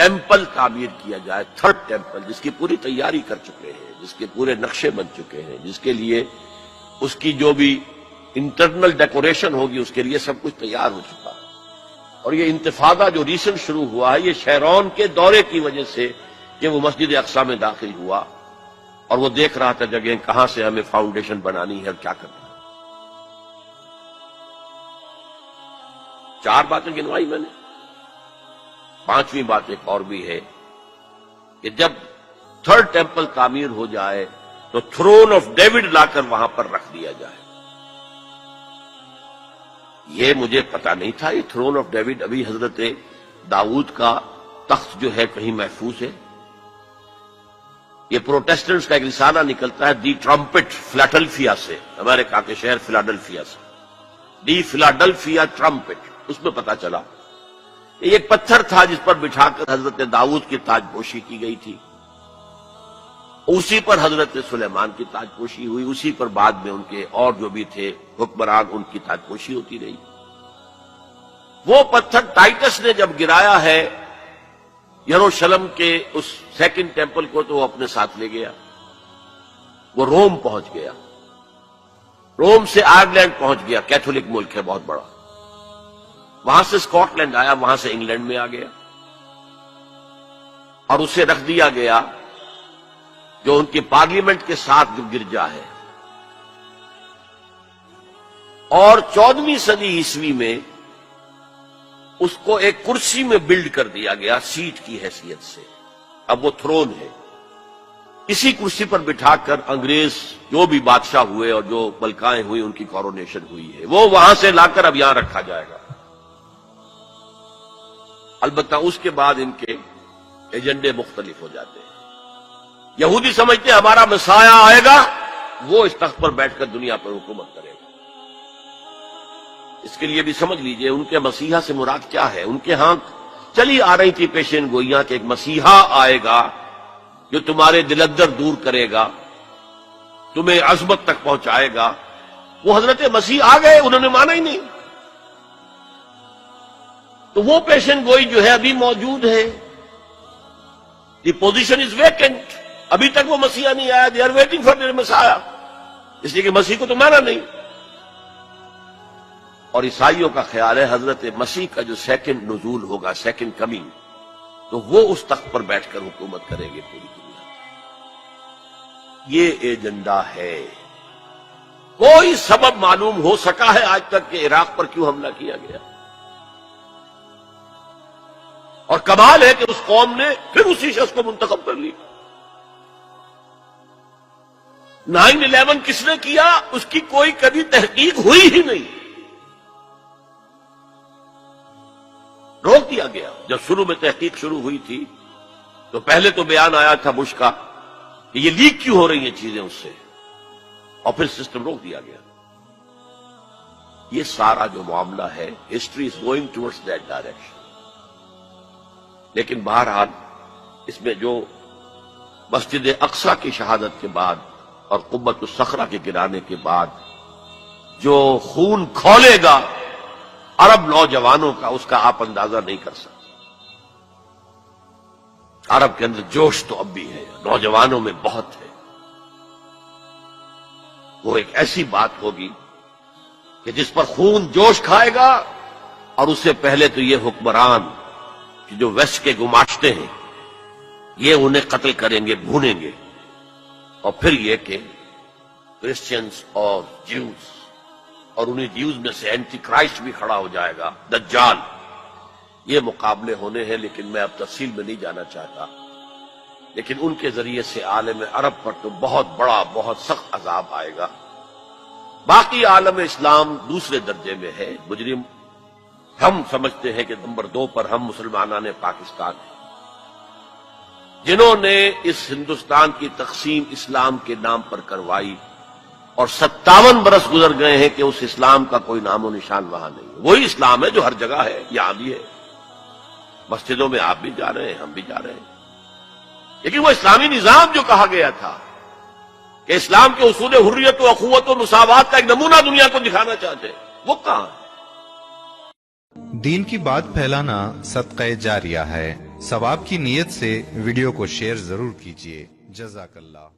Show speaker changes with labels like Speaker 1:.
Speaker 1: Temple تعمیر کیا جائے، تھرڈ ٹیمپل، جس کی پوری تیاری کر چکے ہیں، جس کے پورے نقشے بن چکے ہیں، جس کے لیے اس کی جو بھی انٹرنل ڈیکوریشن ہوگی اس کے لیے سب کچھ تیار ہو چکا ہے۔ اور یہ انتفاضہ جو ریسنٹ شروع ہوا ہے، یہ شیرون کے دورے کی وجہ سے کہ وہ مسجد اقصی میں داخل ہوا اور وہ دیکھ رہا تھا جگہ کہاں سے ہمیں فاؤنڈیشن بنانی ہے اور کیا کرنا ہے۔ 4 باتیں گنوائی میں نے، 5ویں بات ایک اور بھی ہے کہ جب تھرڈ ٹیمپل تعمیر ہو جائے تو تھرون آف ڈیوڈ لا کر وہاں پر رکھ دیا جائے۔ یہ مجھے پتا نہیں تھا، یہ تھرون آف ڈیوڈ ابھی حضرت داؤد کا تخت جو ہے کہیں محفوظ ہے۔ یہ پروٹیسٹنٹس کا ایک رسالہ نکلتا ہے دی ٹرمپٹ فلاڈلفیا سے، امریکہ کے شہر فلاڈلفیا سے، دی فلاڈلفیا ٹرمپٹ، اس میں پتا چلا یہ ایک پتھر تھا جس پر بٹھا کر حضرت داؤد کی تاج پوشی کی گئی تھی، اسی پر حضرت سلیمان کی تاج پوشی ہوئی، اسی پر بعد میں ان کے اور جو بھی تھے حکمران ان کی تاج پوشی ہوتی رہی۔ وہ پتھر ٹائٹس نے جب گرایا ہے یروشلم کے اس سیکنڈ ٹیمپل کو تو وہ اپنے ساتھ لے گیا، وہ روم پہنچ گیا، روم سے آئرلینڈ پہنچ گیا، کیتھولک ملک ہے بہت بڑا، وہاں سے اسکاٹ لینڈ آیا، وہاں سے انگلینڈ میں آ گیا اور اسے رکھ دیا گیا جو ان کی پارلیمنٹ کے ساتھ جو گرجا ہے۔ اور 14ویں صدی عیسوی میں اس کو ایک کرسی میں بلڈ کر دیا گیا سیٹ کی حیثیت سے، اب وہ تھرون ہے۔ اسی کرسی پر بٹھا کر انگریز جو بھی بادشاہ ہوئے اور جو ملکائیں ہوئی ان کی کورونیشن ہوئی ہے، وہ وہاں سے لا کر اب یہاں رکھا جائے گا۔ البتہ اس کے بعد ان کے ایجنڈے مختلف ہو جاتے ہیں۔ یہودی سمجھتے ہیں ہمارا مسیح آئے گا، وہ اس تخت پر بیٹھ کر دنیا پر حکومت کرے گا۔ اس کے لیے بھی سمجھ لیجئے ان کے مسیحا سے مراد کیا ہے۔ ان کے ہاں چلی آ رہی تھی پیشین گوئیاں کہ ایک مسیحا آئے گا جو تمہارے دلدر دور کرے گا، تمہیں عظمت تک پہنچائے گا۔ وہ حضرت مسیح آ گئے، انہوں نے مانا ہی نہیں، تو وہ پیشن گوئی جو ہے ابھی موجود ہے۔ دی پوزیشن از ویکنٹ، ابھی تک وہ مسیح نہیں آیا، they are waiting for their مسیح، اس لیے کہ مسیح کو تو مانا نہیں۔ اور عیسائیوں کا خیال ہے حضرت مسیح کا جو سیکنڈ نزول ہوگا، سیکنڈ کمنگ، تو وہ اس تخت پر بیٹھ کر حکومت کریں گے پوری دنیا۔ یہ ایجنڈا ہے۔ کوئی سبب معلوم ہو سکا ہے آج تک کہ عراق پر کیوں حملہ کیا گیا؟ اور کمال ہے کہ اس قوم نے پھر اسی شخص کو منتخب کر لی۔ 9/11 کس نے کیا اس کی کوئی کبھی تحقیق ہوئی ہی نہیں، روک دیا گیا۔ جب شروع میں تحقیق شروع ہوئی تھی تو پہلے تو بیان آیا تھا بش کا کہ یہ لیک کیوں ہو رہی ہیں چیزیں اس سے، اور پھر سسٹم روک دیا گیا۔ یہ سارا جو معاملہ ہے، history is going towards that direction. لیکن بہرحال اس میں جو مسجد اقصی کی شہادت کے بعد اور قبۃ الصخرہ کے گرانے کے بعد جو خون کھولے گا عرب نوجوانوں کا، اس کا آپ اندازہ نہیں کر سکتے۔ عرب کے اندر جوش تو اب بھی ہے، نوجوانوں میں بہت ہے۔ وہ ایک ایسی بات ہوگی کہ جس پر خون جوش کھائے گا، اور اس سے پہلے تو یہ حکمران جو ویسٹ کے گماشتے ہیں یہ انہیں قتل کریں گے، بھونیں گے، اور پھر یہ کہ کرسچنز اور جیوز، اور انہیں جیوز میں سے اینٹی کرائسٹ بھی کھڑا ہو جائے گا، دجال۔ یہ مقابلے ہونے ہیں، لیکن میں اب تفصیل میں نہیں جانا چاہتا۔ لیکن ان کے ذریعے سے عالم عرب پر تو بہت بڑا، بہت سخت عذاب آئے گا۔ باقی عالم اسلام دوسرے درجے میں ہے، مجرم۔ ہم سمجھتے ہیں کہ نمبر 2 پر ہم مسلمانان پاکستان ہیں، جنہوں نے اس ہندوستان کی تقسیم اسلام کے نام پر کروائی، اور 57 برس گزر گئے ہیں کہ اس اسلام کا کوئی نام و نشان وہاں نہیں ہے۔ وہی اسلام ہے جو ہر جگہ ہے، یہاں بھی ہے، مسجدوں میں آپ بھی جا رہے ہیں، ہم بھی جا رہے ہیں۔ لیکن وہ اسلامی نظام جو کہا گیا تھا کہ اسلام کے اصول حریت و اخوت و مساوات کا ایک نمونہ دنیا کو دکھانا چاہتے ہیں، وہ کہاں ہے؟
Speaker 2: دین کی بات پھیلانا صدقہ جاریہ ہے۔ ثواب کی نیت سے ویڈیو کو شیئر ضرور کیجیے. جزاک اللہ.